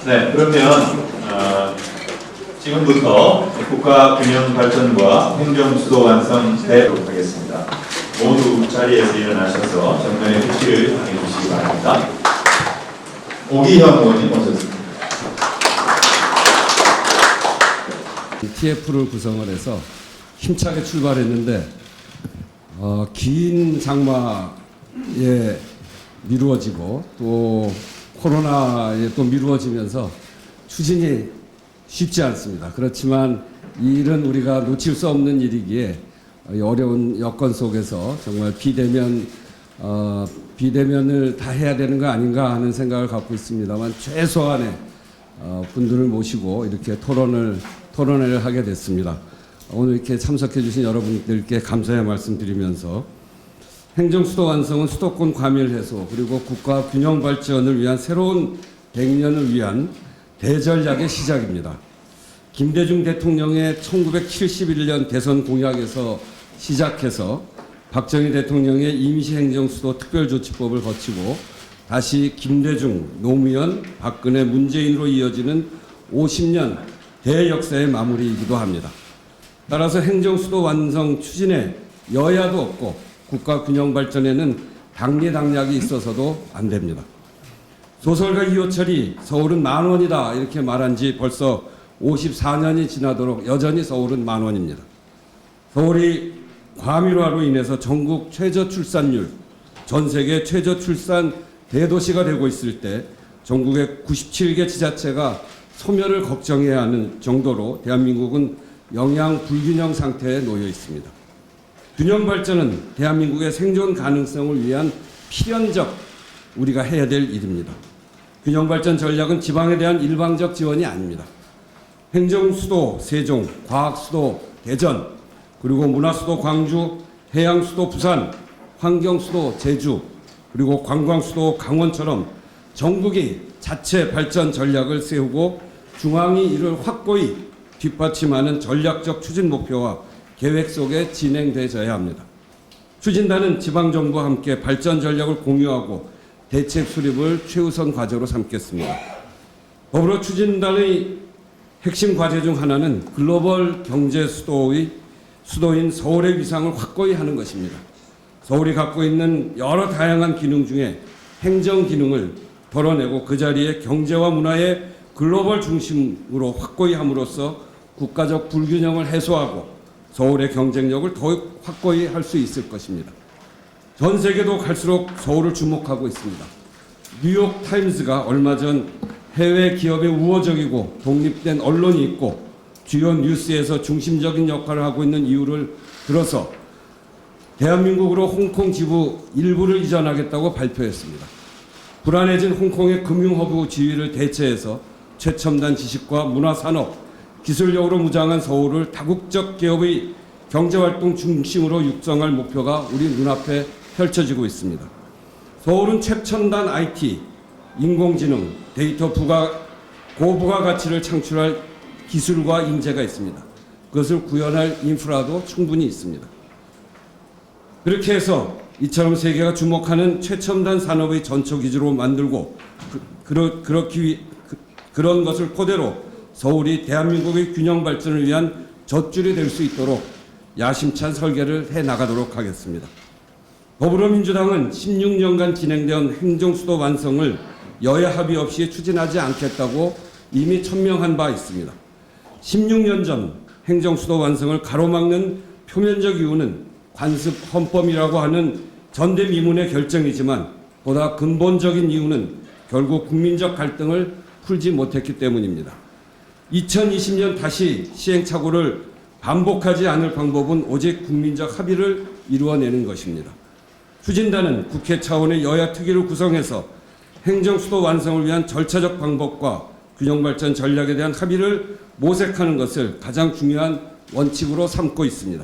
네, 그러면 지금부터 국가 균형 발전과 행정 수도 완성 대회로 하겠습니다. 모두 자리에서 일어나셔서 정면에 표시를 해주시기 바랍니다. 오기현 의원님 오셨습니다. TF를 구성을 해서 힘차게 출발했는데 긴 장마에 미루어지고 또 코로나에 또 미루어지면서 추진이 쉽지 않습니다. 그렇지만 이 일은 우리가 놓칠 수 없는 일이기에 어려운 여건 속에서 정말 비대면을 다 해야 되는 거 아닌가 하는 생각을 갖고 있습니다만 최소한의 분들을 모시고 이렇게 토론회를 하게 됐습니다. 오늘 이렇게 참석해 주신 여러분들께 감사의 말씀 드리면서 행정수도 완성은 수도권 과밀 해소 그리고 국가 균형 발전을 위한 새로운 100년을 위한 대전략의 시작입니다. 김대중 대통령의 1971년 대선 공약에서 시작해서 박정희 대통령의 임시행정수도 특별조치법을 거치고 다시 김대중, 노무현, 박근혜, 문재인으로 이어지는 50년 대역사의 마무리이기도 합니다. 따라서 행정수도 완성 추진에 여야도 없고 국가 균형 발전에는 당리당략이 있어서도 안 됩니다. 소설가 이호철이 서울은 만원이다 이렇게 말한 지 벌써 54년이 지나도록 여전히 서울은 만원입니다. 서울이 과밀화로 인해서 전국 최저 출산율, 전 세계 최저 출산 대도시가 되고 있을 때 전국의 97개 지자체가 소멸을 걱정해야 하는 정도로 대한민국은 영양 불균형 상태에 놓여 있습니다. 균형 발전은 대한민국의 생존 가능성을 위한 필연적 우리가 해야 될 일입니다. 균형 발전 전략은 지방에 대한 일방적 지원이 아닙니다. 행정수도 세종, 과학수도 대전, 그리고 문화수도 광주, 해양수도 부산, 환경수도 제주, 그리고 관광수도 강원처럼 전국이 자체 발전 전략을 세우고 중앙이 이를 확고히 뒷받침하는 전략적 추진 목표와 계획 속에 진행되어야 합니다. 추진단은 지방정부와 함께 발전 전략을 공유하고 대책 수립을 최우선 과제로 삼겠습니다. 더불어 추진단의 핵심 과제 중 하나는 글로벌 경제 수도인 서울의 위상을 확고히 하는 것입니다. 서울이 갖고 있는 여러 다양한 기능 중에 행정 기능을 덜어내고 그 자리에 경제와 문화의 글로벌 중심으로 확고히 함으로써 국가적 불균형을 해소하고 서울의 경쟁력을 더욱 확고히 할 수 있을 것입니다. 전 세계도 갈수록 서울을 주목하고 있습니다. 뉴욕 타임스가 얼마 전 해외 기업의 우호적이고 독립된 언론이 있고 주요 뉴스에서 중심적인 역할을 하고 있는 이유를 들어서 대한민국으로 홍콩 지부 일부를 이전하겠다고 발표했습니다. 불안해진 홍콩의 금융허브 지위를 대체해서 최첨단 지식과 문화산업, 기술력으로 무장한 서울을 다국적 기업의 경제활동 중심으로 육성할 목표가 우리 눈앞에 펼쳐지고 있습니다. 서울은 최첨단 IT, 인공지능, 데이터 고부가 가치를 창출할 기술과 인재가 있습니다. 그것을 구현할 인프라도 충분히 있습니다. 그렇게 해서 이처럼 세계가 주목하는 최첨단 산업의 전초기지로 만들고 그런 것을 토대로 서울이 대한민국의 균형 발전을 위한 젖줄이 될 수 있도록 야심찬 설계를 해나가도록 하겠습니다. 더불어민주당은 16년간 진행된 행정수도 완성을 여야 합의 없이 추진하지 않겠다고 이미 천명한 바 있습니다. 16년 전 행정수도 완성을 가로막는 표면적 이유는 관습 헌법이라고 하는 전대미문의 결정이지만 보다 근본적인 이유는 결국 국민적 갈등을 풀지 못했기 때문입니다. 2020년 다시 시행착오를 반복하지 않을 방법은 오직 국민적 합의를 이루어내는 것입니다. 추진단은 국회 차원의 여야 특위를 구성해서 행정수도 완성을 위한 절차적 방법과 균형발전 전략에 대한 합의를 모색하는 것을 가장 중요한 원칙으로 삼고 있습니다.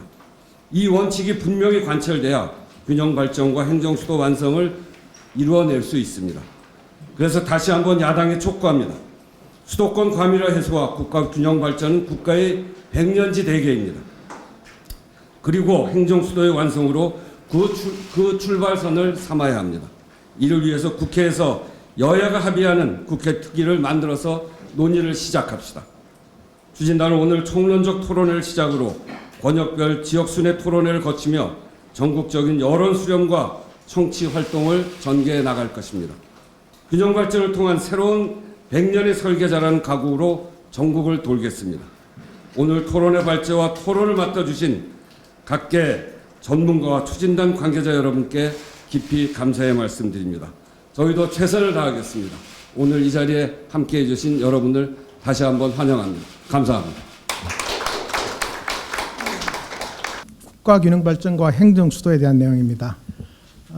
이 원칙이 분명히 관철돼야 균형발전과 행정수도 완성을 이루어낼 수 있습니다. 그래서 다시 한번 야당에 촉구합니다. 수도권 과밀화 해소와 국가 균형 발전은 국가의 100년지 대계입니다. 그리고 행정수도의 완성으로 그 출발선을 삼아야 합니다. 이를 위해서 국회에서 여야가 합의하는 국회 특위를 만들어서 논의를 시작합시다. 추진단은 오늘 총론적 토론회를 시작으로 권역별 지역순회 토론회를 거치며 전국적인 여론 수렴과 청취 활동을 전개해 나갈 것입니다. 균형 발전을 통한 새로운 100년의 설계자라는 각오로 전국을 돌겠습니다. 오늘 토론회 발제와 토론을 맡아주신 각계 전문가와 추진단 관계자 여러분께 깊이 감사의 말씀드립니다. 저희도 최선을 다하겠습니다. 오늘 이 자리에 함께해 주신 여러분들 다시 한번 환영합니다. 감사합니다. 국가 균형 발전과 행정 수도에 대한 내용입니다.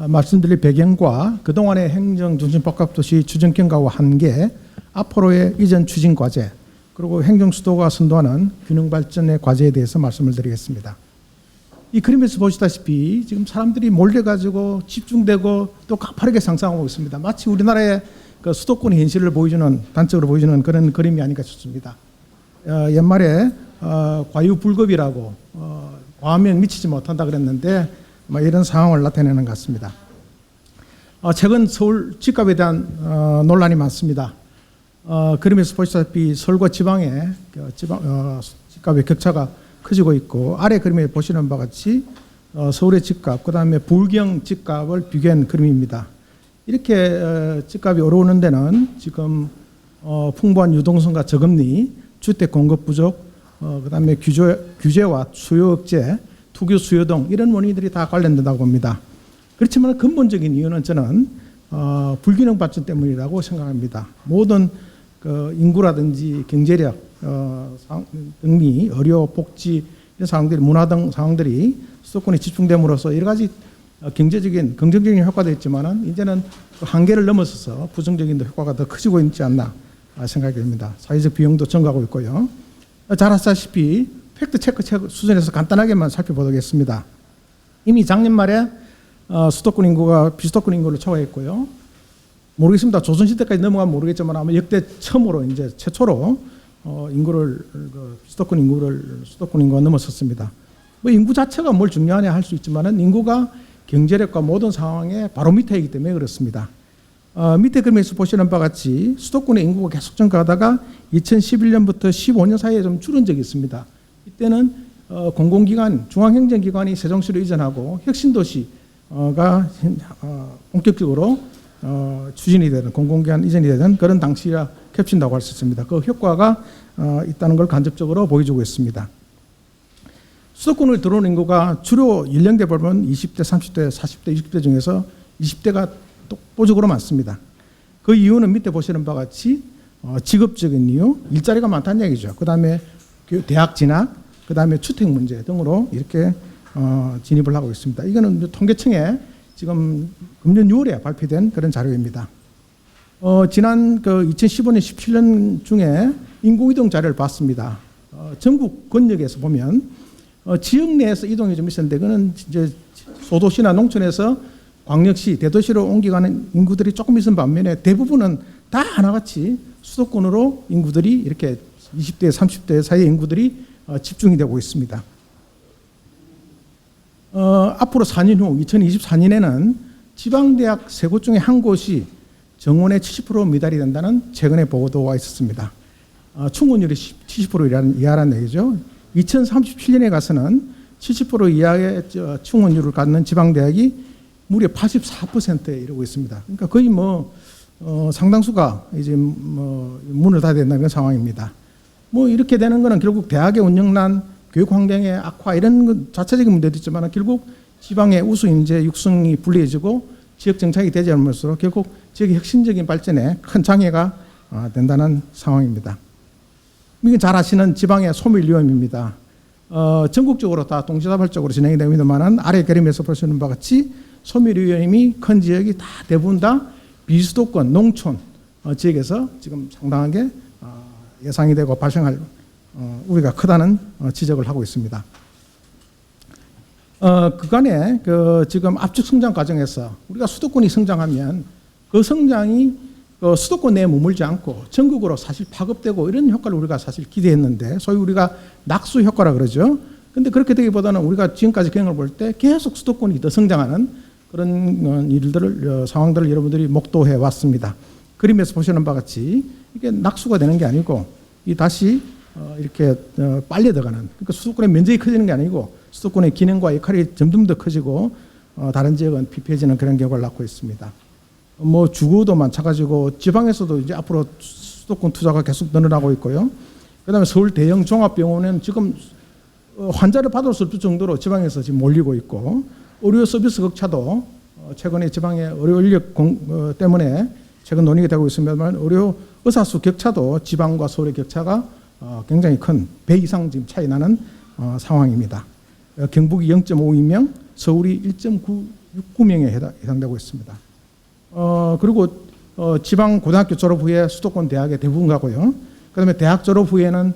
말씀드릴 배경과 그동안의 행정 중심 복합도시 추진 경과와 한계, 앞으로의 이전 추진 과제, 그리고 행정 수도가 선도하는 균형 발전의 과제에 대해서 말씀을 드리겠습니다. 이 그림에서 보시다시피 지금 사람들이 몰려가지고 집중되고 또 가파르게 상상하고 있습니다. 마치 우리나라의 그 수도권의 현실을 보여주는, 단적으로 보여주는 그런 그림이 아닌가 싶습니다. 옛말에 과유불급이라고 과하면 미치지 못한다 그랬는데 이런 상황을 나타내는 것 같습니다. 최근 서울 집값에 대한 논란이 많습니다. 그림에서 보시다시피 서울과 지방의 집값의 격차가 커지고 있고, 아래 그림에 보시는 바와 같이 서울의 집값, 그 다음에 불경 집값을 비교한 그림입니다. 이렇게 집값이 오르는 데는 지금 풍부한 유동성과 저금리, 주택 공급 부족, 그 다음에 규제와 수요 억제, 투기 수요 등 이런 원인들이 다 관련된다고 봅니다. 그렇지만 근본적인 이유는 저는 불균형 발전 때문이라고 생각합니다. 모든 그 인구라든지 경제력 등이 의료, 복지 이런 상황들이, 문화 등 상황들이 수도권에 집중됨으로써 여러 가지 경제적인 긍정적인 효과도 있지만은 이제는 그 한계를 넘어서서 부정적인 효과가 더 커지고 있지 않나 생각이 됩니다. 사회적 비용도 증가하고 있고요. 잘 아시다시피 팩트 체크 수준에서 간단하게만 살펴보겠습니다. 이미 작년 말에 수도권 인구가 비수도권 인구를 초과했고요. 모르겠습니다. 조선시대까지 넘어가면 모르겠지만 아마 역대 처음으로 이제 최초로 수도권 인구가 넘어섰습니다. 뭐 인구 자체가 뭘 중요하냐 할 수 있지만은 인구가 경제력과 모든 상황의 바로 밑에이기 때문에 그렇습니다. 밑에 그림에서 보시는 바와 같이 수도권의 인구가 계속 증가하다가 2011년부터 15년 사이에 좀 줄은 적이 있습니다. 이때는 공공기관, 중앙행정기관이 세종시로 이전하고 혁신도시가 본격적으로 추진이 되는, 공공기관 이전이 되는 그런 당시와 겹친다고 할 수 있습니다. 그 효과가 있다는 걸 간접적으로 보여주고 있습니다. 수도권을 들어오는 인구가 주로 연령대 보면 20대, 30대, 40대, 60대 중에서 20대가 독보적으로 많습니다. 그 이유는 밑에 보시는 바와 같이 직업적인 이유, 일자리가 많다는 얘기죠. 그 다음에 대학 진학, 그 다음에 주택 문제 등으로 이렇게 진입을 하고 있습니다. 이거는 통계청에 지금 금년 6월에 발표된 그런 자료입니다. 지난 그 2015년, 17년 중에 인구 이동 자료를 봤습니다. 전국 권역에서 보면 지역 내에서 이동이 좀 있었는데, 그는 이제 소도시나 농촌에서 광역시, 대도시로 옮겨가는 인구들이 조금 있은 반면에 대부분은 다 하나같이 수도권으로 인구들이 이렇게 20대, 30대 사이의 인구들이 집중이 되고 있습니다. 앞으로 4년 후 2024년에는 지방대학 3곳 중에 한 곳이 정원의 70% 미달이 된다는 최근의 보도가 있었습니다. 충원율이 70% 이하라는 얘기죠. 2037년에 가서는 70% 이하의 충원율을 갖는 지방대학이 무려 84%에 이르고 있습니다. 그러니까 거의 상당수가 이제 문을 닫아야 된다는 상황입니다. 이렇게 되는 거는 결국 대학의 운영난, 교육 환경의 악화 이런 자체적인 문제도 있지만 결국 지방의 우수 인재 육성이 불리해지고 지역 정착이 되지 않을수록 결국 지역의 혁신적인 발전에 큰 장애가 된다는 상황입니다. 이건 잘 아시는 지방의 소멸 위험입니다. 전국적으로 다 동시다발적으로 진행이 됩니다만 아래 그림에서 보시는 바와 같이 소멸 위험이 큰 지역이 다 대부분 다 비수도권, 농촌 지역에서 지금 상당하게 예상이 되고 발생할 우리가 크다는 지적을 하고 있습니다. 그간에 지금 압축 성장 과정에서 우리가 수도권이 성장하면 그 성장이 수도권 내에 머물지 않고 전국으로 사실 파급되고 이런 효과를 우리가 사실 기대했는데 소위 우리가 낙수 효과라 그러죠. 근데 그렇게 되기보다는 우리가 지금까지 경험을 볼 때 계속 수도권이 더 성장하는 그런 일들을 상황들을 여러분들이 목도해 왔습니다. 그림에서 보시는 바와 같이 이게 낙수가 되는 게 아니고 이 다시 이렇게 빨려 들어가는, 그러니까 수도권의 면적이 커지는 게 아니고 수도권의 기능과 역할이 점점 더 커지고 다른 지역은 피폐해지는 그런 결과를 낳고 있습니다. 뭐 주거도 많아가지고 지방에서도 이제 앞으로 수도권 투자가 계속 늘어나고 있고요. 그다음에 서울 대형 종합병원은 지금 환자를 받을 수 없을 정도로 지방에서 지금 몰리고 있고, 의료 서비스 격차도 최근에 지방의 의료 인력 때문에 최근 논의가 되고 있습니다만 의료 의사 수 격차도 지방과 서울의 격차가 굉장히 큰 100 이상 지금 차이 나는 상황입니다. 경북이 0.52명, 서울이 1.969명에 해당되고 있습니다. 그리고 지방 고등학교 졸업 후에 수도권 대학에 대부분 가고요. 그다음에 대학 졸업 후에는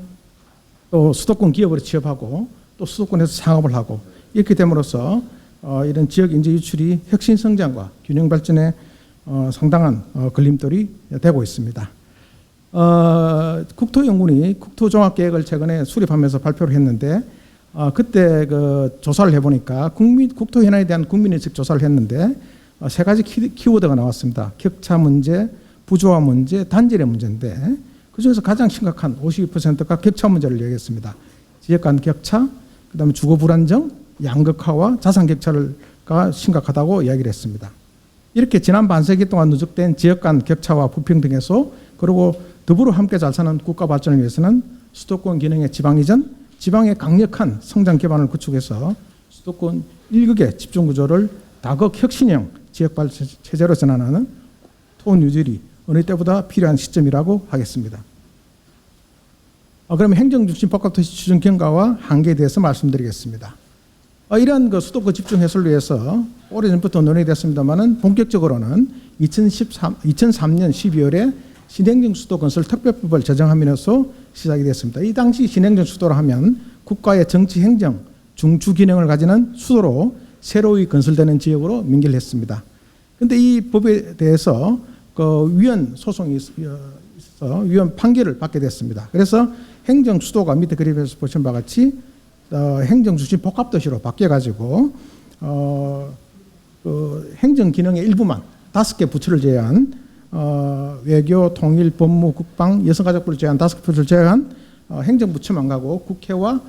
또 수도권 기업으로 취업하고 또 수도권에서 창업을 하고, 이렇게 됨으로써 이런 지역 인재 유출이 혁신 성장과 균형 발전에 상당한 걸림돌이 되고 있습니다. 국토연구원이 국토종합계획을 최근에 수립하면서 발표를 했는데, 그때 그 조사를 해보니까 국토 현안에 대한 국민의식 조사를 했는데 세 가지 키워드가 나왔습니다. 격차 문제, 부조화 문제, 단절의 문제인데 그중에서 가장 심각한 52%가 격차 문제를 얘기했습니다. 지역 간 격차, 그다음에 주거 불안정, 양극화와 자산 격차가 심각하다고 이야기를 했습니다. 이렇게 지난 반세기 동안 누적된 지역 간 격차와 불평등에서, 그리고 더불어 함께 잘 사는 국가 발전을 위해서는 수도권 기능의 지방 이전, 지방의 강력한 성장 기반을 구축해서 수도권 일극의 집중 구조를 다극 혁신형 지역 발전 체제로 전환하는 토뉴질이 어느 때보다 필요한 시점이라고 하겠습니다. 그러면 행정중심 복합도시 추진 경과와 한계에 대해서 말씀드리겠습니다. 이러한 그 수도권 집중 해소를 위해서 오래전부터 논의됐습니다만은 본격적으로는 2003년 12월에 신행정 수도 건설 특별법을 제정하면서 시작이 됐습니다. 이 당시 신행정 수도로 하면 국가의 정치 행정 중추 기능을 가지는 수도로 새로이 건설되는 지역으로 명기를 했습니다. 그런데 이 법에 대해서 그 위헌 소송이 있어서 위헌 판결을 받게 됐습니다. 그래서 행정 수도가 밑에 그림에서 보신 바와 같이 행정 중심 복합도시로 바뀌어가지고 그 행정 기능의 일부만 5개 부처를 제외한 외교, 통일, 법무, 국방, 여성가족부를 제외한 5개 부처를 제외한 행정부처만 가고 국회와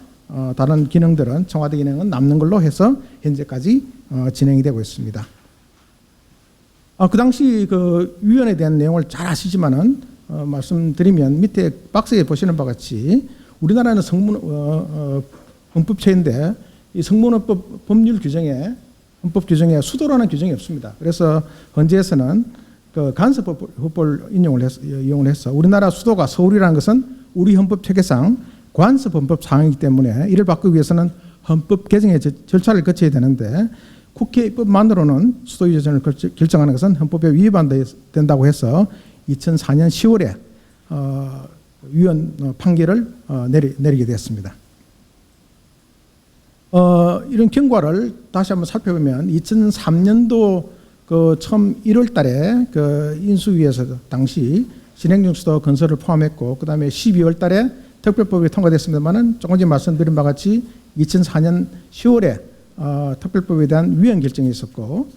다른 기능들은, 청와대 기능은 남는 걸로 해서 현재까지 진행이 되고 있습니다. 그 당시 그 위원회에 대한 내용을 잘 아시지만은 말씀드리면 밑에 박스에 보시는 바와 같이 우리나라는 헌법체인데 이 성문헌법 법률 규정에, 헌법 규정에 수도라는 규정이 없습니다. 그래서 헌재에서는 그 간섭법을 이용을 해서 우리나라 수도가 서울이라는 것은 우리 헌법 체계상 관습헌법 사항이기 때문에 이를 바꾸기 위해서는 헌법 개정의 절차를 거쳐야 되는데 국회 입법만으로는 수도 유전을 결정하는 것은 헌법에 위반된다고 해서 2004년 10월에 위헌 판결을 내리게 되었습니다. 이런 경과를 다시 한번 살펴보면 2003년도 그 처음 1월 달에 그 인수위에서 당시 신행정 수도 건설을 포함했고, 그 다음에 12월 달에 특별법이 통과됐습니다만은 조금 전에 말씀드린 바와 같이 2004년 10월에 특별법에 대한 위헌 결정이 있었고,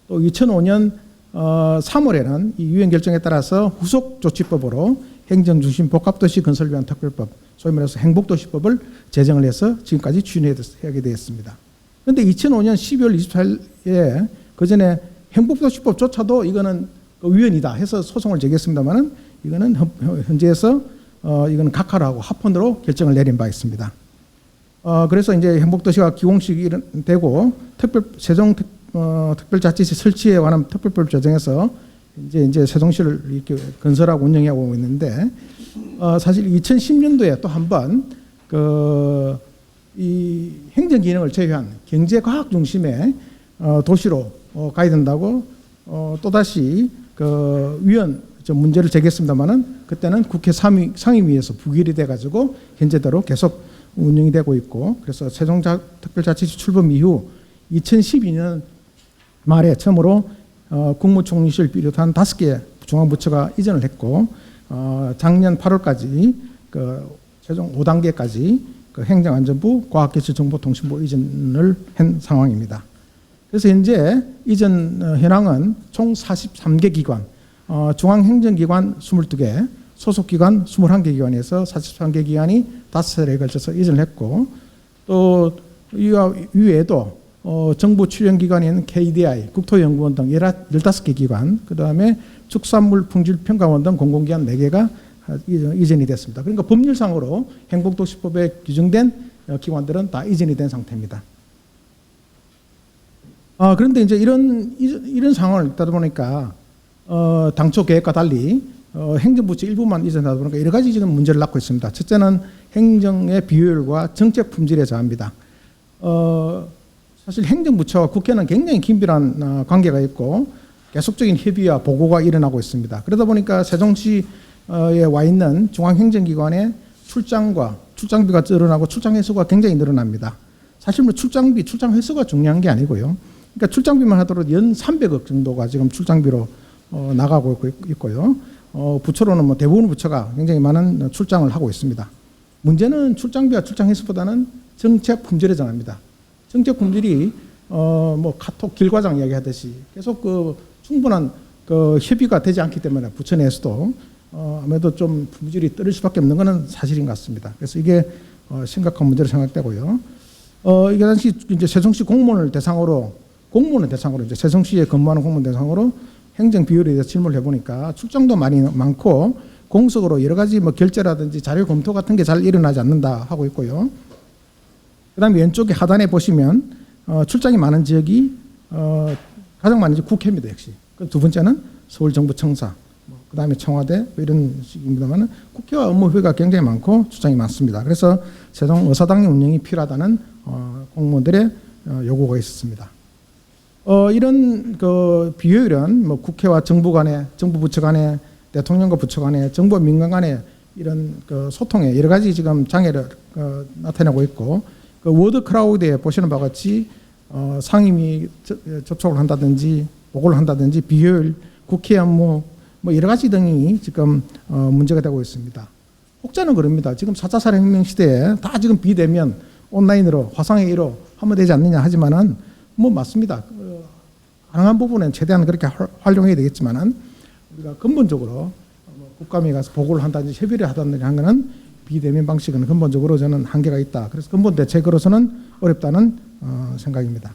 또 2005년 3월에는 이 위헌 결정에 따라서 후속 조치법으로 행정중심 복합도시 건설 위한 특별법, 소위 말해서 행복도시법을 제정을 해서 지금까지 추진하게 되었습니다. 그런데 2005년 12월 24일에 그 전에 행복도시법조차도 이거는 위헌이다 해서 소송을 제기했습니다만은 이거는 현재에서 이거는 각하라고 합헌으로 결정을 내린 바 있습니다. 그래서 이제 행복도시가 기공식이 되고 세종 특별자치시 설치에 관한 특별법 제정해서 이제 세종시를 이렇게 건설하고 운영하고 있는데, 사실 2010년도에 또 한 번 이 행정 기능을 제외한 경제과학 중심의 도시로 가야 된다고 또다시 그 위헌 문제를 제기했습니다만은 그때는 국회 상임위에서 부결이 돼가지고 현재대로 계속 운영이 되고 있고, 그래서 세종특별자치시 출범 이후 2012년 말에 처음으로 국무총리실 비롯한 5개 중앙부처가 이전을 했고, 작년 8월까지 그 최종 5단계까지 그 행정안전부, 과학기술정보통신부 이전을 한 상황입니다. 그래서 현재 이전 현황은 총 43개 기관, 중앙행정기관 22개, 소속기관 21개 기관에서 43개 기관이 5차례에 걸쳐서 이전을 했고, 또 이와 이외에도 정부 출연기관인 KDI, 국토연구원 등 15개 기관, 그 다음에 축산물 품질평가원 등 공공기관 4개가 이전이 됐습니다. 그러니까 법률상으로 행복도시법에 규정된 기관들은 다 이전이 된 상태입니다. 그런데 이제 이런 상황을 있다 보니까 당초 계획과 달리 행정부처 일부만 이전하다 보니까 여러 가지 지금 문제를 낳고 있습니다. 첫째는 행정의 비효율과 정책 품질의 저하입니다. 사실 행정부처와 국회는 굉장히 긴밀한 관계가 있고 계속적인 협의와 보고가 일어나고 있습니다. 그러다 보니까 세종시에 와 있는 중앙행정기관의 출장비가 늘어나고 출장 횟수가 굉장히 늘어납니다. 사실 뭐 출장 횟수가 중요한 게 아니고요. 그러니까 출장비만 하더라도 연 300억 정도가 지금 출장비로 나가고 있고요. 부처로는 뭐 대부분 부처가 굉장히 많은 출장을 하고 있습니다. 문제는 출장비와 출장 횟수보다는 정책 품질의 정합니다. 정책 품질이 뭐 카톡 길과장 이야기하듯이 계속 충분한 협의가 되지 않기 때문에 부처 내에서도 아무래도 좀 품질이 떨어질 수밖에 없는 것은 사실인 것 같습니다. 그래서 이게 심각한 문제로 생각되고요. 이게 당시 이제 세종시 공무원을 대상으로 이제 세종시에 근무하는 공무원 대상으로 행정 비율에 대해서 질문을 해보니까 출장도 많고 공석으로 여러 가지 뭐 결제라든지 자료 검토 같은 게 잘 일어나지 않는다 하고 있고요. 그다음에 왼쪽에 하단에 보시면 출장이 많은 지역이 가장 많은 지역이 국회입니다. 역시. 두 번째는 서울정부청사, 그다음에 청와대 이런 식입니다만 국회와 업무 협의가 굉장히 많고 출장이 많습니다. 그래서 세종 의사당의 운영이 필요하다는 공무원들의 요구가 있었습니다. 이런 비효율은 뭐 국회와 정부 간에, 정부 부처 간에, 대통령과 부처 간에, 정부와 민간 간에 이런 소통에 여러 가지 지금 장애를 나타내고 있고, 워드 크라우드에 보시는 바와 같이 상임위 접촉을 한다든지 보고를 한다든지 비효율, 국회 업무 뭐 여러 가지 등이 지금 문제가 되고 있습니다. 혹자는 그럽니다. 지금 4차 산업혁명 시대에 다 지금 비대면 온라인으로 화상의 1호 하면 되지 않느냐 하지만은 뭐 맞습니다. 가능한 부분은 최대한 그렇게 활용해야 되겠지만은 우리가 근본적으로 국감에 가서 보고를 한다든지 협의를 하다든지 하는 것은 비대면 방식은 근본적으로 저는 한계가 있다. 그래서 근본 대책으로서는 어렵다는 생각입니다.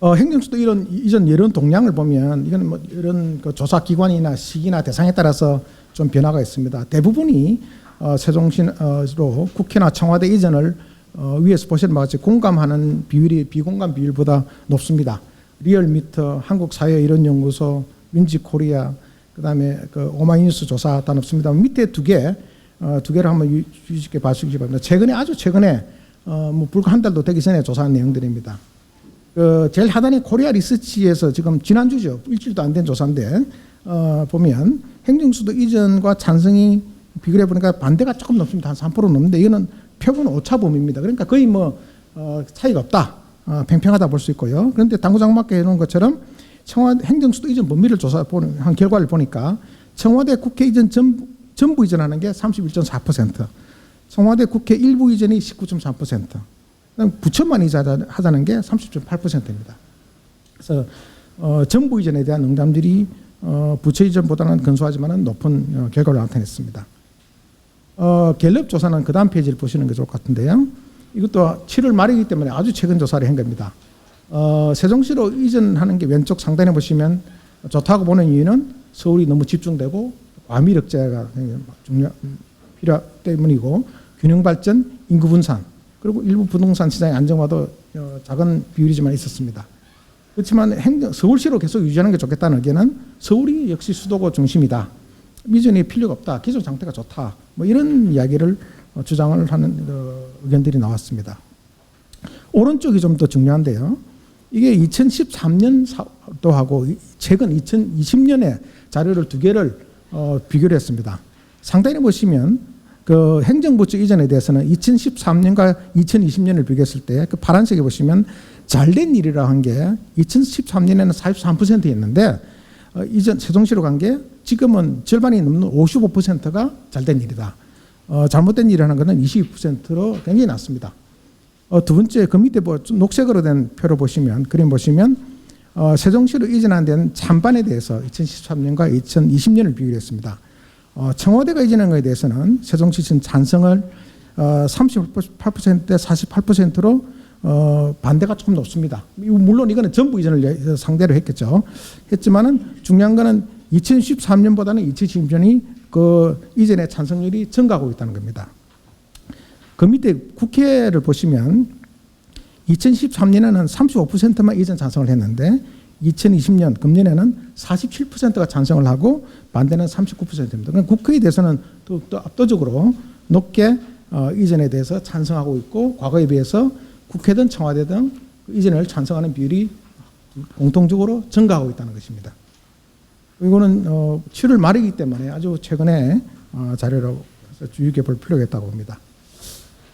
행정수도 이전 여론 동향을 보면 이건 뭐 이런 조사 기관이나 시기나 대상에 따라서 좀 변화가 있습니다. 대부분이 세종시로 국회나 청와대 이전을 위에서 보시는 바와 같이 공감하는 비율이 비공감 비율보다 높습니다. 리얼미터, 한국사회이론연구소, 민지코리아, 그다음에 오마이뉴스 조사 다 높습니다. 밑에 두 개를 한번 유의깊게 봐주시기 바랍니다. 아주 최근에 뭐 불과 한 달도 되기 전에 조사한 내용들입니다. 제일 하단이 코리아 리서치에서 지금 지난주죠. 일주일도 안 된 조사인데 보면 행정수도 이전과 찬성이 비교해 보니까 반대가 조금 높습니다. 한 3% 넘는데 이거는 표본 오차 범위입니다. 그러니까 거의 뭐 차이가 없다. 팽팽하다 볼 수 있고요. 그런데 당구장맞게 해놓은 것처럼 청와대 행정수도 이전 범위를 조사한 결과를 보니까 청와대 국회 이전 전부 이전하는 게 31.4%, 청와대 국회 일부 이전이 19.3%, 부처만 이전하자는 게 30.8%입니다. 그래서 전부 이전에 대한 응답들이 부처 이전보다는 근소하지만 높은 결과를 나타냈습니다. 갤럽 조사는 그 다음 페이지를 보시는 게 좋을 것 같은데요. 이것도 7월 말이기 때문에 아주 최근 조사를 한 겁니다. 세종시로 이전하는 게 왼쪽 상단에 보시면 좋다고 보는 이유는 서울이 너무 집중되고 과밀억제가 필요 때문이고, 균형 발전, 인구 분산, 그리고 일부 부동산 시장의 안정화도 작은 비율이지만 있었습니다. 그렇지만 서울시로 계속 유지하는 게 좋겠다는 의견은 서울이 역시 수도고 중심이다. 이전이 필요가 없다. 기존 상태가 좋다. 뭐 이런 이야기를 주장을 하는 의견들이 나왔습니다. 오른쪽이 좀 더 중요한데요. 이게 2013년도하고 최근 2020년에 자료를 두 개를 비교를 했습니다. 상단에 보시면 그 행정부처 이전에 대해서는 2013년과 2020년을 비교했을 때 그 파란색에 보시면 잘된 일이라 한 게 2013년에는 43%였는데 이전 세종시로 간 게 지금은 절반이 넘는 55%가 잘된 일이다. 잘못된 일이라는 것은 22%로 굉장히 낮습니다. 두 번째 그 밑에 녹색으로 된 표를 보시면 그림 보시면 세종시로 이전한 데는 찬반에 대해서 2013년과 2020년을 비교했습니다. 청와대가 이전한 것에 대해서는 세종시는 찬성을 38%대 48%로 반대가 좀 높습니다. 물론 이거는 전부 이전을 상대로 했겠죠. 했지만은 중요한 거는 2013년보다는 2020년이 그 이전의 찬성률이 증가하고 있다는 겁니다. 그 밑에 국회를 보시면 2013년에는 35%만 이전 찬성을 했는데 2020년 금년에는 47%가 찬성을 하고 반대는 39%입니다. 그럼 국회에 대해서는 또 압도적으로 높게 이전에 대해서 찬성하고 있고 과거에 비해서 국회든 청와대든 이전을 찬성하는 비율이 공통적으로 증가하고 있다는 것입니다. 이거는 7월 말이기 때문에 아주 최근에 자료로 주의깊게 볼 필요가 있다고 봅니다.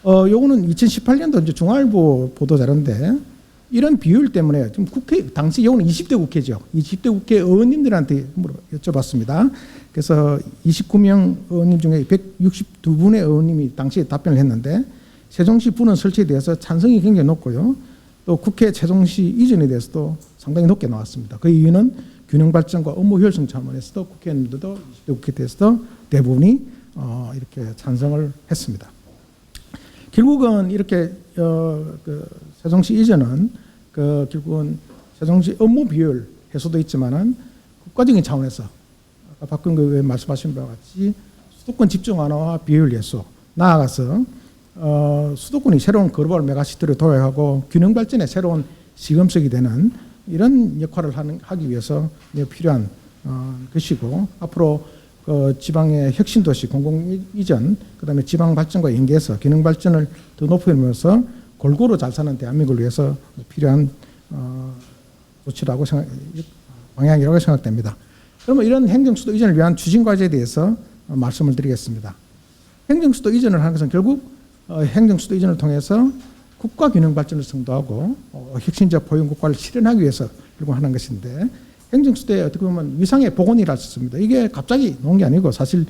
요거는 2018년도 이제 중앙일보 보도 자료인데 이런 비율 때문에 좀 국회 당시 요거는 20대 국회죠. 20대 국회 의원님들한테 여쭤봤습니다. 그래서 29명 의원님 중에 162분의 의원님이 당시에 답변을 했는데 세종시 분원 설치에 대해서 찬성이 굉장히 높고요. 또 국회 세종시 이전에 대해서도 상당히 높게 나왔습니다. 그 이유는 균형 발전과 업무 효율성 차원에서도 국회의원들도 20대 국회에 대해서도 대부분이 이렇게 찬성을 했습니다. 결국은 이렇게 그 세종시 이전은 결국은 세종시 업무 비율 해소도 있지만은 국가적인 차원에서 아까 박근혜 의원 말씀하신 바와 같이 수도권 집중 완화와 비율 해소 나아가서 수도권이 새로운 글로벌 메가시티로 도약하고 균형 발전의 새로운 시금석이 되는 이런 역할을 하기 위해서 필요한 것이고 앞으로 지방의 혁신도시 공공 이전 그다음에 지방 발전과 연계해서 기능 발전을 더 높이면서 골고루 잘 사는 대한민국을 위해서 필요한 조치라고 방향이라고 생각됩니다. 그러면 이런 행정수도 이전을 위한 추진과제에 대해서 말씀을 드리겠습니다. 행정수도 이전을 하는 것은 결국 행정수도 이전을 통해서 국가 균형 발전을 선도하고 혁신적 포용 국가를 실현하기 위해서 결국 하는 것인데 행정수도에 어떻게 보면 위상의 복원이라 썼습니다. 이게 갑자기 놓은 게 아니고 사실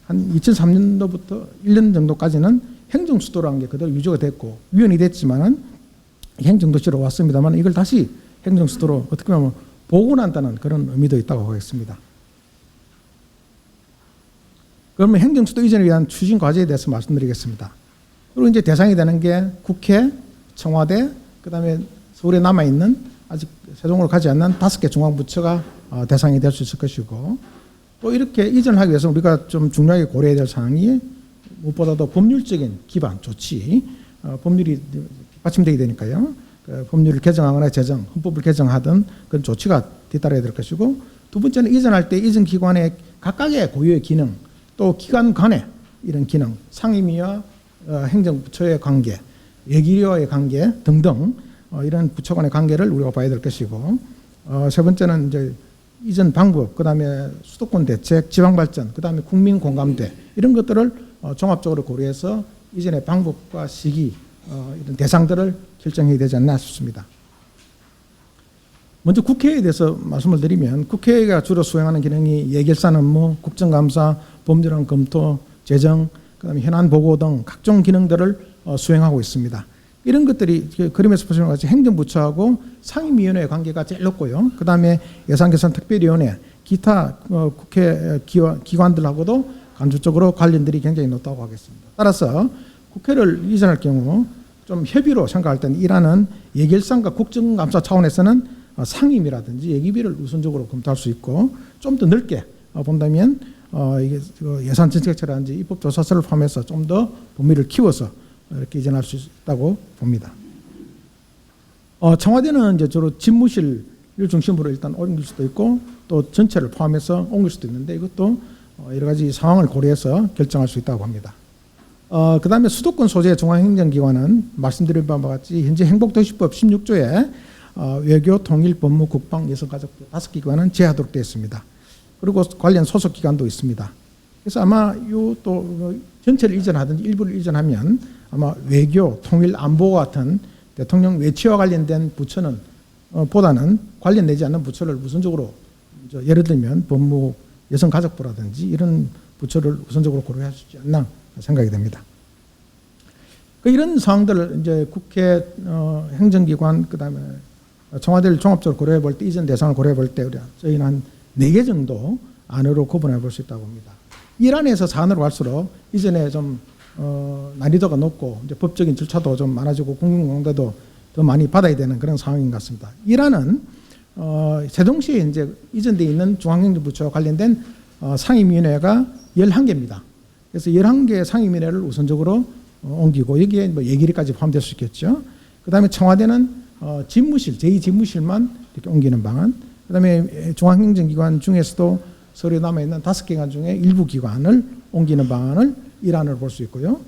한 2003년도부터 1년 정도까지는 행정수도라는 게 그대로 유지가 됐고 위헌이 됐지만은 행정도시로 왔습니다만 이걸 다시 행정수도로 어떻게 보면 복원한다는 그런 의미도 있다고 하겠습니다. 그러면 행정수도 이전에 위한 추진 과제에 대해서 말씀드리겠습니다. 그리고 이제 대상이 되는 게 국회, 청와대, 그다음에 서울에 남아 있는 아직 세종으로 가지 않는 5개 중앙부처가 대상이 될 수 있을 것이고 또 이렇게 이전하기 위해서 우리가 좀 중요하게 고려해야 될 사항이 무엇보다도 법률적인 기반, 조치, 법률이 받침되게 되니까요. 법률을 개정하거나 제정, 헌법을 개정하든 그런 조치가 뒤따라야 될 것이고 두 번째는 이전할 때 이전 기관의 각각의 고유의 기능 또 기관 간의 이런 기능, 상임위와 행정부처의 관계, 외기류와의 관계 등등 이런 부처 간의 관계를 우리가 봐야 될 것이고 세 번째는 이제 이전 방법, 그다음에 수도권 대책, 지방 발전, 그다음에 국민 공감대 이런 것들을 종합적으로 고려해서 이전의 방법과 시기 이런 대상들을 결정해야 되지 않나 싶습니다. 먼저 국회에 대해서 말씀을 드리면 국회가 주로 수행하는 기능이 예결산 업무, 국정감사, 법률안 검토, 재정, 그다음에 현안 보고 등 각종 기능들을 수행하고 있습니다. 이런 것들이 그림에서 보시는 것 같이 행정부처하고 상임위원회의 관계가 제일 높고요. 그다음에 예산개선특별위원회, 기타 국회 기관들하고도 간접적으로 관련들이 굉장히 높다고 하겠습니다. 따라서 국회를 이전할 경우 좀 협의로 생각할 때는 이라는 예결산과 국정감사 차원에서는 상임이라든지 예기비를 우선적으로 검토할 수 있고 좀 더 넓게 본다면 이게 예산정책처라든지 입법조사서를 포함해서 좀 더 범위를 키워서 이렇게 이전할 수 있다고 봅니다. 청와대는 이제 주로 집무실을 중심으로 일단 옮길 수도 있고 또 전체를 포함해서 옮길 수도 있는데 이것도 여러 가지 상황을 고려해서 결정할 수 있다고 합니다. 그 다음에 수도권 소재 중앙행정기관은 말씀드린 바와 같이 현재 행복도시법 16조에 외교, 통일, 법무, 국방, 여성가족부 5기관은 제하도록 되어 있습니다. 그리고 관련 소속기관도 있습니다. 그래서 아마 이 또 전체를 이전하든지 일부를 이전하면 아마 외교, 통일, 안보와 같은 대통령 외치와 관련된 부처는 보다는 관련되지 않는 부처를 우선적으로 예를 들면 법무, 여성가족부라든지 이런 부처를 우선적으로 고려할 수 있지 않나 생각이 됩니다. 이런 사항들을 이제 국회 행정기관 그다음에 청와대를 종합적으로 고려해 볼 때, 이전 대상을 고려해 볼 때 저희는 한 4개 정도 안으로 구분해 볼 수 있다고 봅니다. 1안에서 사안으로 갈수록 이전에 좀 난이도가 높고 이제 법적인 절차도 좀 많아지고 공공공대도 더 많이 받아야 되는 그런 상황인 것 같습니다. 1안은 세종시에 이제 이전돼 있는 중앙행정부처와 관련된 상임위원회가 11개입니다. 그래서 11개의 상임위원회를 우선적으로 옮기고 여기에 뭐 예결위까지 포함될 수 있겠죠. 그 다음에 청와대는 집무실, 제2집무실만 이렇게 옮기는 방안. 그 다음에 중앙행정기관 중에서도 서류에 남아있는 5기관 중에 일부 기관을 옮기는 방안을 1안으로 볼 수 있고요.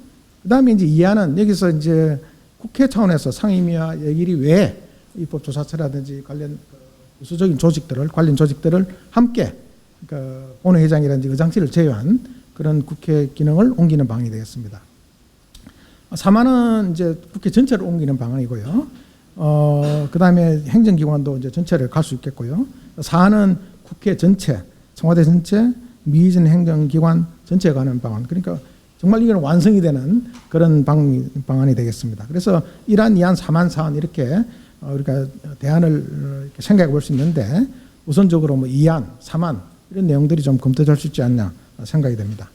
그 다음에 이제 2안은 여기서 이제 국회 차원에서 상임위와 예결위 외에 입법조사처라든지 관련 부수적인 조직들을, 관련 조직들을 함께 본회의장이라든지 의장실을 제외한 그런 국회 기능을 옮기는 방안이 되겠습니다. 3안은 이제 국회 전체를 옮기는 방안이고요. 그 다음에 행정기관도 이제 전체를 갈 수 있겠고요. 4안은 국회 전체, 청와대 전체, 미의전 행정기관 전체에 가는 방안. 그러니까 정말 이건 완성이 되는 그런 방안이 되겠습니다. 그래서 1안, 2안, 3안, 4안 이렇게 우리가 대안을 생각해 볼 수 있는데 우선적으로 뭐 2안, 3안 이런 내용들이 좀 검토될 수 있지 않나 생각이 됩니다.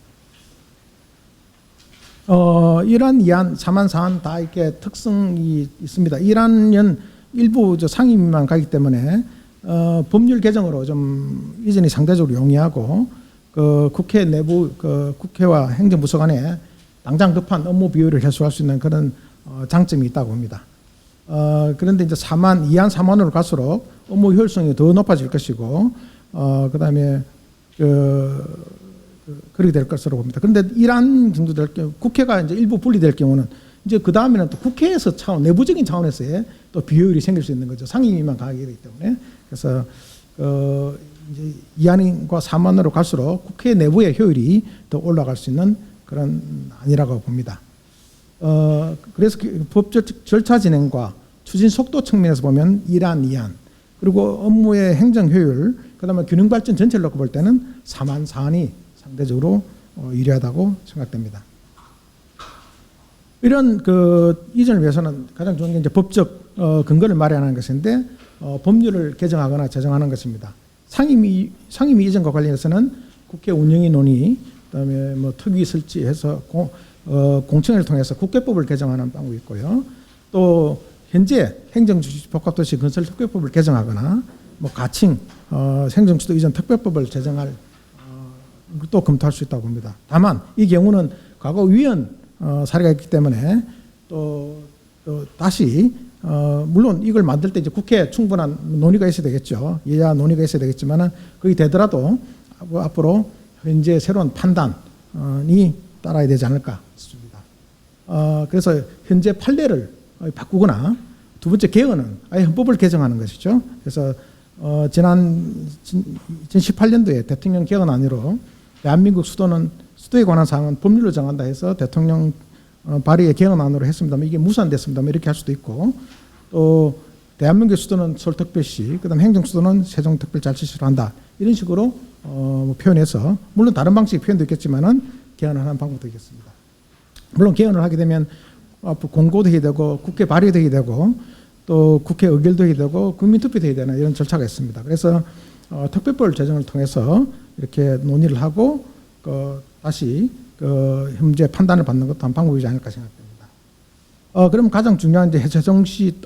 1안, 2안, 3안, 4안 다 이렇게 특성이 있습니다. 1안은 일부 상임위만 가기 때문에 법률 개정으로 좀 이전이 상대적으로 용이하고 국회 내부 국회와 행정부서 간에 당장 급한 업무 비율을 해소할 수 있는 그런 장점이 있다고 봅니다. 그런데 이제 2안, 3안으로 갈수록 업무 효율성이 더 높아질 것이고 그다음에 그렇게 될 것으로 봅니다. 그런데 1안 정도 될 경우 국회가 이제 일부 분리될 경우는 이제 그 다음에는 또 국회에서 내부적인 차원에서의 또 비효율이 생길 수 있는 거죠. 상임위만 가게 되기 때문에. 그래서 이제 2안과 3안으로 갈수록 국회 내부의 효율이 더 올라갈 수 있는 그런 안이라고 봅니다. 그래서 법적 절차 진행과 추진 속도 측면에서 보면 1안, 2안 그리고 업무의 행정 효율 그다음에 균형 발전 전체를 놓고 볼 때는 3안, 4안이 상대적으로 유리하다고 생각됩니다. 이런 이전을 위해서는 가장 중요한 게 이제 법적 근거를 마련하는 것인데 법률을 개정하거나 제정하는 것입니다. 상임위 이전과 관련해서는 국회 운영위 논의, 그다음에 뭐 특위 설치해서 공청회를 통해서 국회법을 개정하는 방법이 있고요. 또 현재 행정주시 복합도시 건설 특별법을 개정하거나 뭐 가칭 행정수도 이전 특별법을 제정할 또 검토할 수 있다고 봅니다. 다만 이 경우는 과거 위헌 사례가 있기 때문에 또 다시 물론 이걸 만들 때 이제 국회에 충분한 논의가 있어야 되겠죠. 여야 논의가 있어야 되겠지만은 그게 되더라도 앞으로 현재 새로운 판단이 따라야 되지 않을까 싶습니다. 그래서 현재 판례를 바꾸거나 두 번째 개헌은 아예 헌법을 개정하는 것이죠. 그래서 지난 2018년도에 대통령 개헌안으로 대한민국 수도에 관한 사항은 법률로 정한다 해서 대통령 발의의 개헌안으로 했습니다만 이게 무산됐습니다만 이렇게 할 수도 있고 또 대한민국 수도는 서울특별시 그다음 행정수도는 세종특별자치시로 한다 이런 식으로 표현해서 물론 다른 방식의 표현도 있겠지만은 개헌하는 방법도 있겠습니다. 물론 개헌을 하게 되면 공고도 해야 되고 국회 발의도 해야 되고 또 국회 의결도 해야 되고 국민투표도 해야 되는 이런 절차가 있습니다. 그래서 특별법 제정을 통해서 이렇게 논의를 하고 다시 현재 판단을 받는 것도 한 방법이지 않을까 생각됩니다. 그럼 가장 중요한 이제 세종시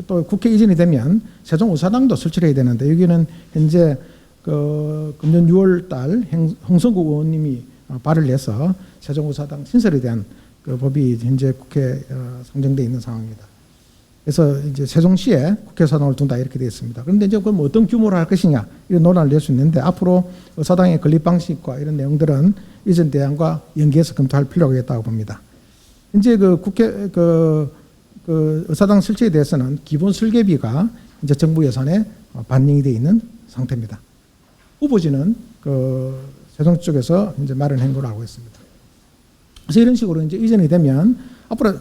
또 국회 이전이 되면 세종의사당도 설치를 해야 되는데 여기는 현재 금년 6월달 홍성국 의원님이 발의를 해서 세종의사당 신설에 대한 법이 현재 국회에 상정되어 있는 상황입니다. 그래서 이제 세종시에 국회의사당을 둔다 이렇게 되어 있습니다. 그런데 이제 그럼 어떤 규모로 할 것이냐 이런 논란을 낼 수 있는데 앞으로 의사당의 건립 방식과 이런 내용들은 이전 대안과 연계해서 검토할 필요가 있다고 봅니다. 이제 국회 의사당 설치에 대해서는 기본 설계비가 이제 정부 예산에 반영이 되어 있는 상태입니다. 후보지는 세종 쪽에서 이제 마련한 걸로 알고 있습니다. 그래서 이런 식으로 이제 이전이 되면 앞으로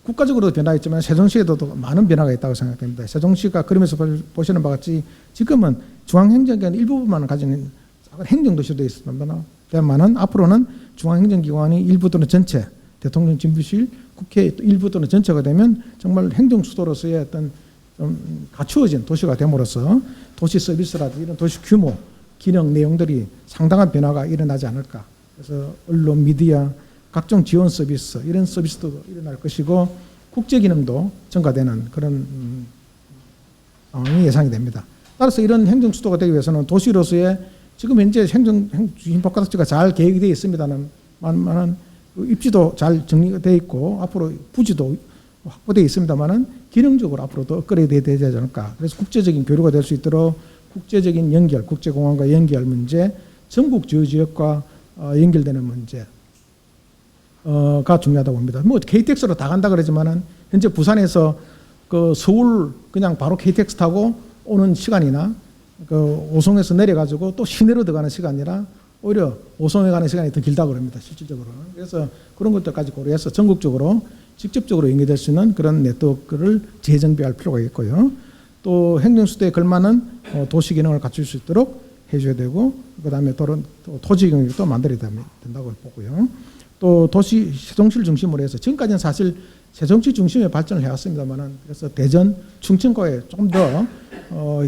국가적으로도 변화가 있지만 세종시에도 많은 변화가 있다고 생각됩니다. 세종시가 그러면서 보시는 바와 같이 지금은 중앙행정기관 일부분만 가지는 행정도시도 있습니다만은 앞으로는 중앙행정기관이 일부 또는 전체, 대통령 집무실, 국회 일부 또는 전체가 되면 정말 행정수도로서의 어떤 좀 갖추어진 도시가 됨으로써 도시 서비스라든지 이런 도시 규모, 기능 내용들이 상당한 변화가 일어나지 않을까. 그래서 언론, 미디어, 각종 지원 서비스 이런 서비스도 일어날 것이고 국제 기능도 증가되는 그런 상황이 예상이 됩니다. 따라서 이런 행정 수도가 되기 위해서는 도시로서의 지금 현재 주민복합도시가 잘 계획이 되어 있습니다만 입지도 잘 정리되어 있고 앞으로 부지도 확보되어 있습니다만은 기능적으로 앞으로 더 업그레이드 되지 않을까. 그래서 국제적인 교류가 될 수 있도록 국제적인 연결, 국제공항과 연결 문제, 전국 주요지역과 연결되는 문제가 중요하다고 봅니다. 뭐 KTX로 다 간다 그러지만은 현재 부산에서 그 서울 그냥 바로 KTX 타고 오는 시간이나 그 오송에서 내려가지고 또 시내로 들어가는 시간이라 오히려 오송에 가는 시간이 더 길다고 그럽니다. 실질적으로. 그래서 그런 것들까지 고려해서 전국적으로 직접적으로 연계될 수 있는 그런 네트워크를 재정비할 필요가 있고요. 또 행정수도에 걸맞는 도시 기능을 갖출 수 있도록 해줘야 되고, 그 다음에 토지 경력도 만들어야 된다고 보고요. 또 도시 세종시를 중심으로 해서 지금까지는 사실 세종시 중심의 발전을 해왔습니다만은 그래서 대전, 충청과의 조금 더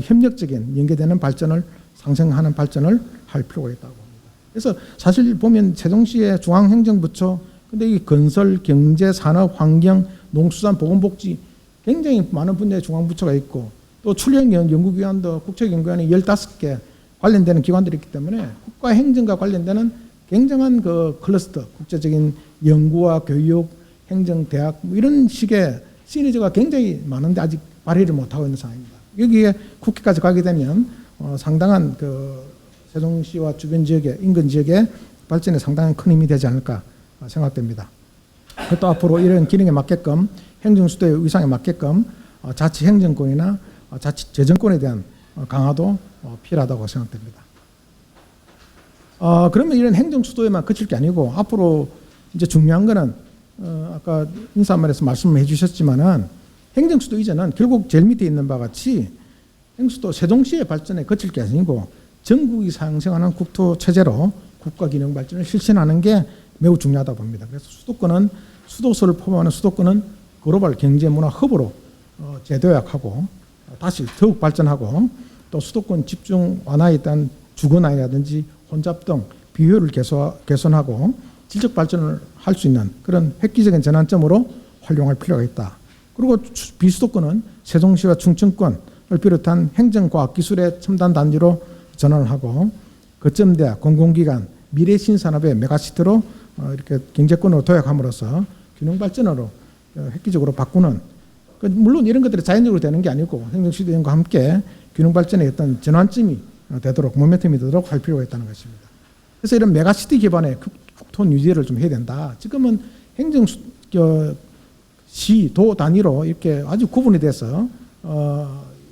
협력적인 연계되는 발전을 상생하는 발전을 할 필요가 있다고 봅니다. 그래서 사실 보면 세종시의 중앙행정부처, 근데 이 건설, 경제, 산업, 환경, 농수산, 보건복지 굉장히 많은 분야의 중앙부처가 있고 또 출연기관, 연구기관도 국책연구원이 15개 관련되는 기관들이 있기 때문에 국가행정과 관련되는 굉장한 그 클러스터, 국제적인 연구와 교육, 행정, 대학 뭐 이런 식의 시너지가 굉장히 많은데 아직 발휘를 못하고 있는 상황입니다. 여기에 국회까지 가게 되면 상당한 그 세종시와 주변 지역의 인근 지역의 발전에 상당히 큰 힘이 되지 않을까 생각됩니다. 또 앞으로 이런 기능에 맞게끔 행정수도의 의상에 맞게끔 자치행정권이나 자치재정권에 대한 강화도 필요하다고 생각됩니다. 그러면 이런 행정수도에만 그칠 게 아니고 앞으로 이제 중요한 거는 아까 인사말에서 말씀해 주셨지만은 행정수도 이전은 결국 제일 밑에 있는 바와 같이 행정수도 세종시의 발전에 그칠 게 아니고 전국이 상생하는 국토 체제로 국가 기능 발전을 실천하는 게 매우 중요하다고 봅니다. 그래서 수도권은 수도서를 포함하는 수도권은 글로벌 경제 문화 허브로 재도약하고 다시 더욱 발전하고 또 수도권 집중 완화에 대한 주거난이라든지 혼잡 등 비효율을 개선하고 질적 발전을 할 수 있는 그런 획기적인 전환점으로 활용할 필요가 있다. 그리고 비수도권은 세종시와 충청권을 비롯한 행정과학기술의 첨단 단지로 전환을 하고 거점대, 공공기관, 미래신산업의 메가시티로 이렇게 경제권으로 도약함으로써 균형 발전으로 획기적으로 바꾸는, 물론 이런 것들이 자연적으로 되는 게 아니고 행정시도과 함께 균형 발전의 어떤 전환점이 되도록 모멘텀이 되도록 할 필요가 있다는 것입니다. 그래서 이런 메가시티 기반의 국토 뉴딜을 좀 해야 된다. 지금은 시, 도 단위로 이렇게 아주 구분이 돼서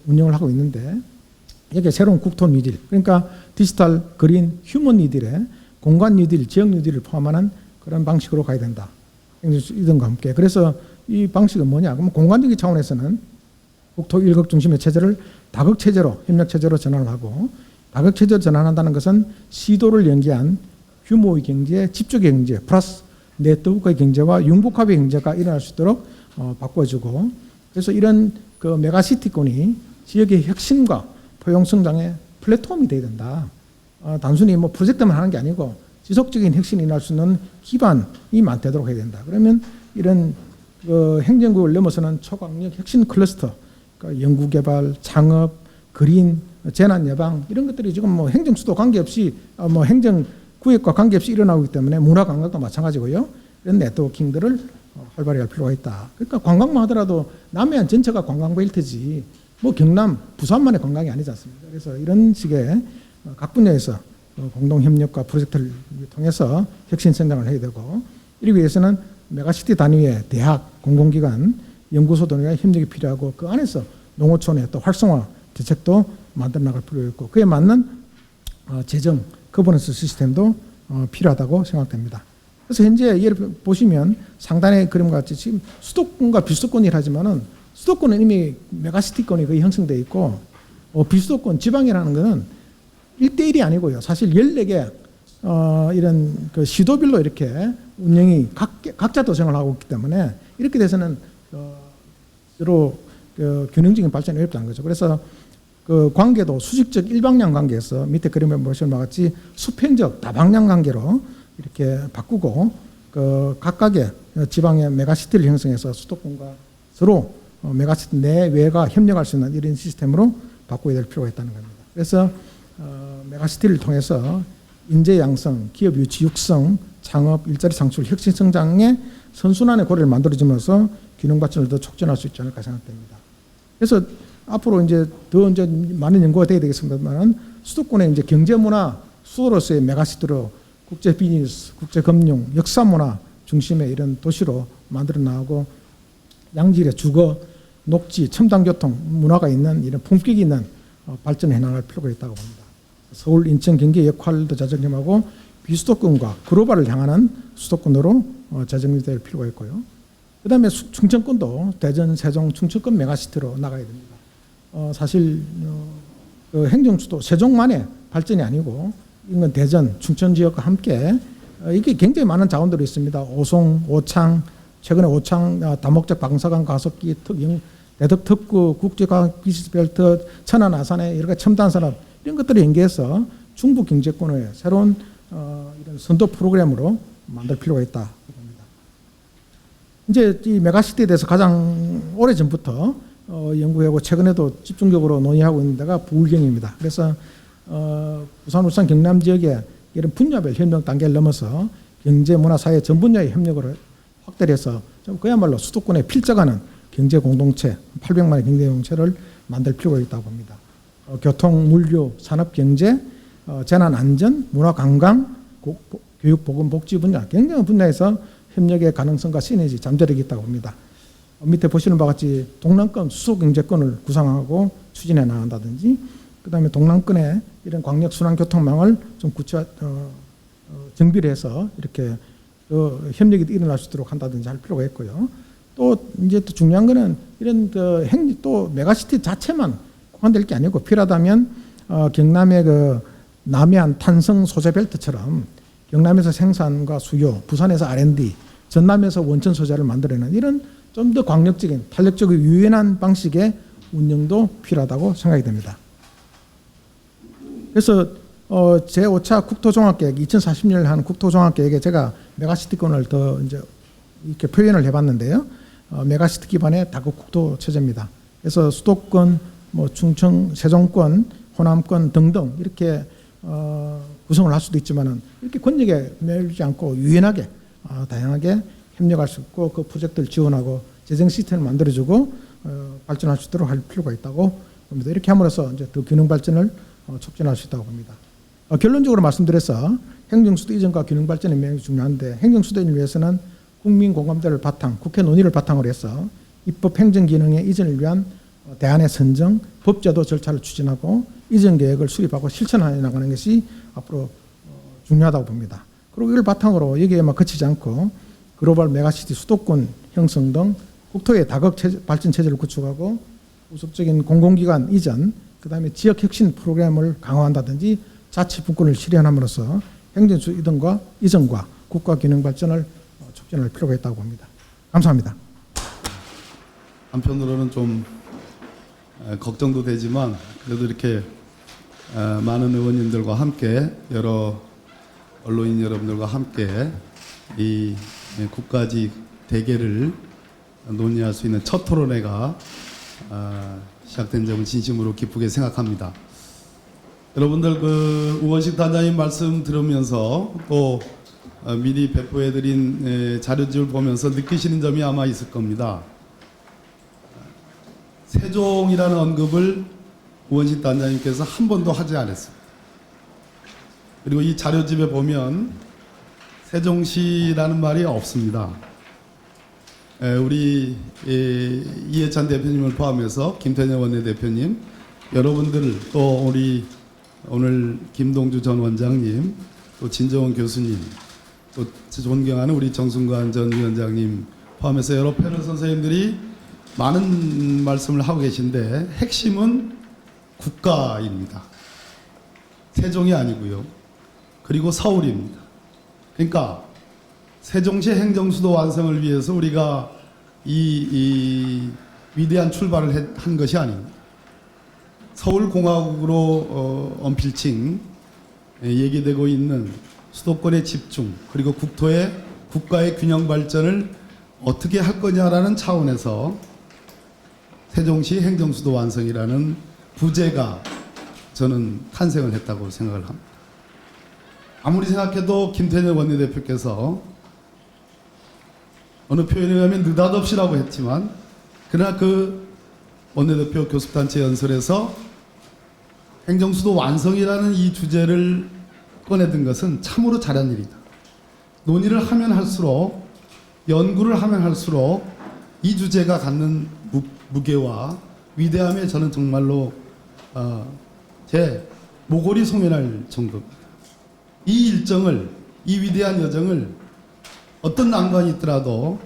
운영을 하고 있는데 이게 새로운 국토 뉴딜, 그러니까 디지털, 그린, 휴먼 뉴딜에 공간 뉴딜, 지역 뉴딜을 포함하는 그런 방식으로 가야 된다. 이등과 함께. 그래서 이 방식은 뭐냐? 그러면 공간적인 차원에서는 국토 일극 중심의 체제를 다극 체제로, 협력 체제로 전환을 하고, 다극 체제로 전환한다는 것은 시도를 연계한 규모의 경제, 집중의 경제, 플러스 네트워크의 경제와 융복합의 경제가 일어날 수 있도록 바꿔주고, 그래서 이런 그 메가시티권이 지역의 혁신과 포용 성장의 플랫폼이 되어야 된다. 단순히 뭐 프로젝트만 하는 게 아니고 지속적인 혁신이 일어날 수 있는 기반이 되도록 해야 된다. 그러면 이런 그 행정구역을 넘어서는 초강력 혁신 클러스터, 그러니까 연구개발, 창업, 그린, 재난 예방 이런 것들이 지금 뭐 행정수도 관계없이 뭐 행정구역과 관계없이 일어나고 있기 때문에 문화관광도 마찬가지고요. 이런 네트워킹들을 활발히 할 필요가 있다. 그러니까 관광만 하더라도 남해안 전체가 관광벨트지 뭐 경남, 부산만의 관광이 아니지 않습니까? 그래서 이런 식의 각 분야에서 공동협력과 프로젝트를 통해서 혁신 성장을 해야 되고, 이를 위해서는 메가시티 단위의 대학, 공공기관, 연구소 등의 협력이 필요하고 그 안에서 농어촌의 또 활성화 대책도 만들어 나갈 필요가 있고 그에 맞는 재정, 거버넌스 시스템도 필요하다고 생각됩니다. 그래서 현재 예를 보시면 상단의 그림과 같이 지금 수도권과 비수도권이라 하지만은 수도권은 이미 메가시티권이 거의 형성되어 있고 비수도권 지방이라는 것은 1대1이 아니고요. 사실 14개 이런 그 시도별로 이렇게 운영이 각자 도생을 하고 있기 때문에 이렇게 돼서는 주로 그 균형적인 발전이 어렵다는 거죠. 그래서 그 관계도 수직적 일방향 관계에서 밑에 그림에 보시면 같이 수평적 다방향 관계로 이렇게 바꾸고 그 각각의 지방의 메가시티를 형성해서 수도권과 서로 메가시티 내외가 협력할 수 있는 이런 시스템으로 바꿔야 될 필요가 있다는 겁니다. 그래서 메가시티를 통해서 인재 양성, 기업 유치 육성, 창업, 일자리 창출, 혁신 성장의 선순환의 고리를 만들어주면서 균형 발전을 더 촉진할 수 있지 않을까 생각됩니다. 그래서 앞으로 이제 더 이제 많은 연구가 돼야 되겠습니다만 수도권의 이제 경제 문화 수도로서의 메가시티로 국제 비즈니스, 국제 금융, 역사 문화 중심의 이런 도시로 만들어 나가고 양질의 주거, 녹지, 첨단 교통 문화가 있는 이런 품격이 있는 발전을 해나갈 필요가 있다고 봅니다. 서울, 인천, 경기 역할도 재정립하고 비수도권과 글로벌을 향하는 수도권으로 재정립될 필요가 있고요. 그다음에 충청권도 대전, 세종, 충청권 메가시티로 나가야 됩니다. 사실 그 행정수도 세종만의 발전이 아니고 이건 대전, 충청 지역과 함께 이게 굉장히 많은 자원들이 있습니다. 오송, 오창, 최근에 오창 다목적 방사관 가속기, 대덕 특구, 국제과학 기술벨트, 천안 아산의 여러 가지 첨단 산업 이런 것들을 연계해서 중부 경제권의 새로운 이런 선도 프로그램으로 만들 필요가 있다 봅니다. 이제 이 메가시티에 대해서 가장 오래 전부터 연구하고 최근에도 집중적으로 논의하고 있는 데가 부울경입니다. 그래서 부산, 울산, 경남 지역의 이런 분야별 협력 단계를 넘어서 경제, 문화, 사회 전 분야의 협력을 확대를 해서 그야말로 수도권에 필적하는 경제 공동체, 800만의 경제 공동체를 만들 필요가 있다고 봅니다. 교통, 물류, 산업, 경제, 재난 안전, 문화, 관광, 교육, 보건, 복지 분야, 굉장한 분야에서 협력의 가능성과 시너지, 잠재력이 있다고 봅니다. 밑에 보시는 바와 같이 동남권 수소경제권을 구상하고 추진해 나간다든지, 그 다음에 동남권의 이런 광역 순환교통망을 좀 정비를 해서 이렇게 협력이 일어날 수 있도록 한다든지 할 필요가 있고요. 또 이제 또 중요한 거는 이런 또 메가시티 자체만 국한될 게 아니고 필요하다면 경남의 그 남해안 탄성 소재 벨트처럼 경남에서 생산과 수요, 부산에서 R&D, 전남에서 원천 소재를 만들어내는 이런 좀 더 광역적인 탄력적이고 유연한 방식의 운영도 필요하다고 생각이 됩니다. 그래서 제5차 국토종합계획 2040년을 한 국토종합계획에 제가 메가시티권을 더 이제 이렇게 표현을 해봤는데요. 메가시티 기반의 다국 국토 체제입니다. 그래서 수도권, 뭐 충청, 세종권, 호남권 등등 이렇게 구성을 할 수도 있지만은 이렇게 권역에 매이지 않고 유연하게 다양하게 협력할 수 있고 그 프로젝트를 지원하고 재정 시스템을 만들어주고 발전할 수 있도록 할 필요가 있다고 봅니다. 이렇게 함으로써 이제 더 균형 발전을 촉진할 수 있다고 봅니다. 결론적으로 말씀드려서 행정수도 이전과 균형 발전이 매우 중요한데 행정수도를 위해서는 국민 공감대를 바탕, 국회 논의를 바탕으로 해서 입법 행정 기능의 이전을 위한 대안의 선정, 법제도 절차를 추진하고 이전 계획을 수립하고 실천해 나가는 것이 앞으로 중요하다고 봅니다. 그리고 이걸 바탕으로 여기에만 그치지 않고 글로벌 메가시티 수도권 형성 등 국토의 다각 발전 체제를 구축하고 우속적인 공공기관 이전, 그다음에 지역 혁신 프로그램을 강화한다든지 자치 분권을 실현함으로써 행정수 이전과 국가 균형 발전을 촉진할 필요가 있다고 봅니다. 감사합니다. 한편으로는 좀 걱정도 되지만 그래도 이렇게 많은 의원님들과 함께 여러 언론인 여러분들과 함께 이 국가직 대계를 논의할 수 있는 첫 토론회가 시작된 점을 진심으로 기쁘게 생각합니다. 여러분들 그 우원식 단장님 말씀 들으면서 또 미리 배포해드린 자료집을 보면서 느끼시는 점이 아마 있을 겁니다. 세종이라는 언급을 우원식 단장님께서 한 번도 하지 않았습니다. 그리고 이 자료집에 보면 세종시라는 말이 없습니다. 우리 이해찬 대표님을 포함해서 김태년 원내대표님, 여러분들 또 우리 오늘 김동주 전 원장님, 또 진정원 교수님, 또 존경하는 우리 정순관 전 위원장님 포함해서 여러 패널 선생님들이 많은 말씀을 하고 계신데 핵심은 국가입니다. 세종이 아니고요. 그리고 서울입니다. 그러니까 세종시 행정수도 완성을 위해서 우리가 이 위대한 출발을 한 것이 아닙니다. 서울공화국으로 언필칭 얘기되고 있는 수도권의 집중 그리고 국가의 균형 발전을 어떻게 할 거냐라는 차원에서 세종시 행정수도 완성이라는 부제가 저는 탄생을 했다고 생각을 합니다. 아무리 생각해도 김태년 원내대표께서 어느 표현에 의하면 느닷없이라고 했지만 그러나 그 원내대표 교섭단체 연설에서 행정수도 완성이라는 이 주제를 꺼내든 것은 참으로 잘한 일이다. 논의를 하면 할수록 연구를 하면 할수록 이 주제가 갖는 무게와 위대함에 저는 정말로 제 모골이 송연할 정도입니다. 이 일정을 이 위대한 여정을 어떤 난관이 있더라도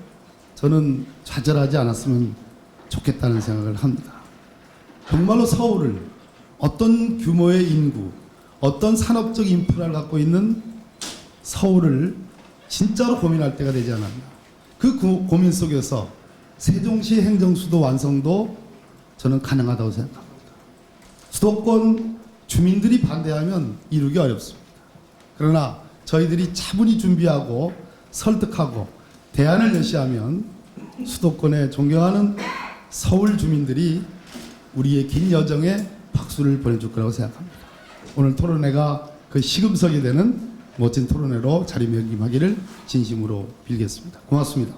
저는 좌절하지 않았으면 좋겠다는 생각을 합니다. 정말로 서울을 어떤 규모의 인구, 어떤 산업적 인프라를 갖고 있는 서울을 진짜로 고민할 때가 되지 않았나. 그 고민 속에서 세종시 행정수도 완성도 저는 가능하다고 생각합니다. 수도권 주민들이 반대하면 이루기 어렵습니다. 그러나 저희들이 차분히 준비하고 설득하고 대안을 제시하면 수도권에 존경하는 서울 주민들이 우리의 긴 여정에 박수를 보내줄 거라고 생각합니다. 오늘 토론회가 그 시금석이 되는 멋진 토론회로 자리매김하기를 진심으로 빌겠습니다. 고맙습니다.